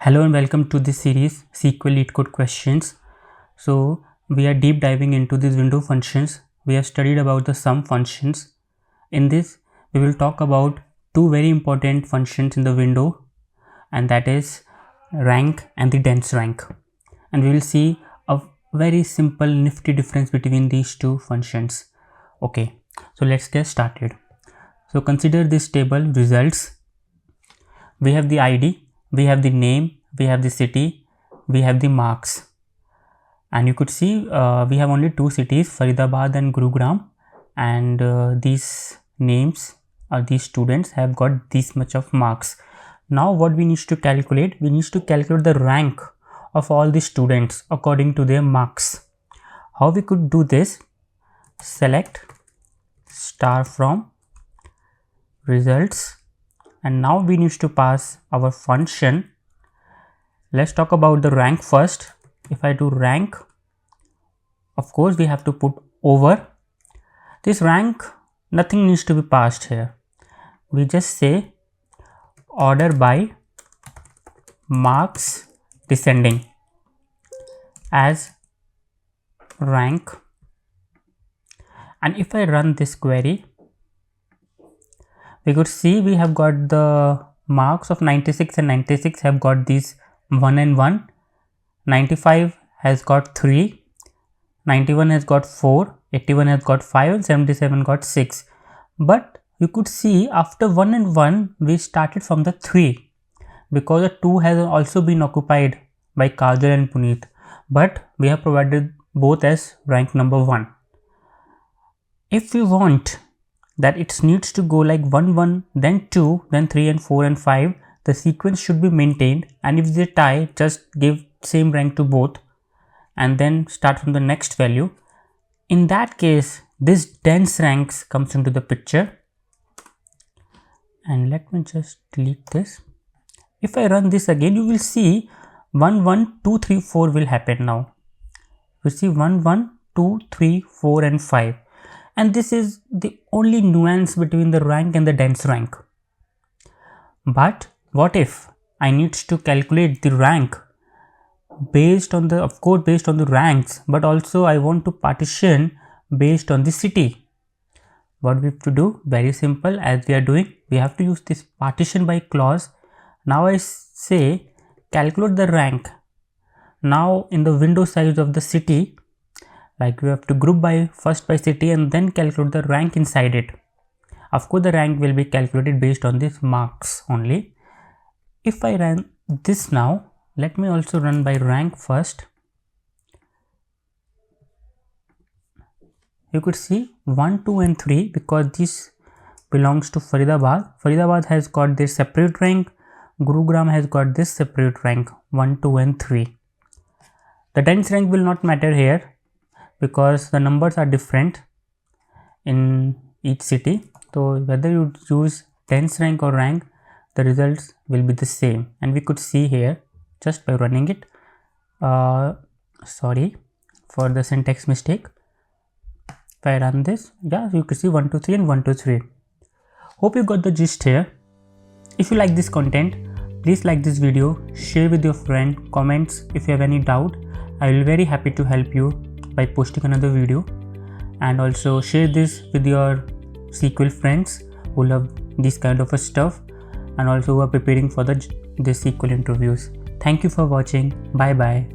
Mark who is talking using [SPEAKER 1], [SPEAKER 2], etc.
[SPEAKER 1] Hello and welcome to this series SQL Lead Code Questions. So we are deep diving into these window functions. We have studied about the sum functions. In this we will talk about two very important functions in the window, and that is rank and the dense rank. And we will see a very simple nifty difference between these two functions. Okay, so let's get started. So consider this table results. We have the ID, we have the name, we have the city, we have the marks, and you could see we have only two cities, Faridabad and Gurugram, and these names or these students have got this much of marks. Now what we need to calculate, we need to calculate the rank of all the students according to their marks. How we could do this? Select star from results, and now we need to pass our function. Let's talk about the rank first. If I do rank, of course we have to put over this rank. Nothing needs to be passed here. We just say order by marks descending as rank, and if I run this query, we could see we have got the marks of 96, and 96 have got these 1 and 1, 95 has got 3, 91 has got 4, 81 has got 5, and 77 got 6. But you could see after 1 and 1 we started from the 3 because the 2 has also been occupied by Kajal and Puneet, but we have provided both as rank number 1. If we want that it needs to go like 1 1, then 2, then 3 and 4 and 5, the sequence should be maintained, and if they tie, just give same rank to both and then start from the next value. In that case, this dense ranks comes into the picture, and let me just delete this. If I run this again, you will see 1 1 2 3 4 will happen. Now you see 1 1 2 3 4 and 5, and this is the only nuance between the rank and the dense rank. But what if I need to calculate the rank based on the, of course based on the ranks, but also I want to partition based on the city? What we have to do? Very simple. As we are doing, we have to use this partition by clause. Now I say calculate the rank. Now in the window size of the city, like we have to group by first by city and then calculate the rank inside it. Of course the rank will be calculated based on these marks only. If I run this now, let me also run by rank first. You could see 1 2 and 3 because this belongs to Faridabad. Faridabad has got this separate rank, Gurugram has got this separate rank 1 2 and 3. The dense rank will not matter here because the numbers are different in each city, so whether you choose dense rank or rank, the results will be the same. And we could see here just by running it, sorry for the syntax mistake. If I run this, yeah, you could see 1 2 3 and 1 2 3. Hope you got the gist here. If you like this content, please like this video, share with your friend, comments if you have any doubt. I will be very happy to help you by posting another video, and also share this with your SQL friends who love this kind of a stuff and also who are preparing for the SQL interviews. Thank you for watching. Bye bye.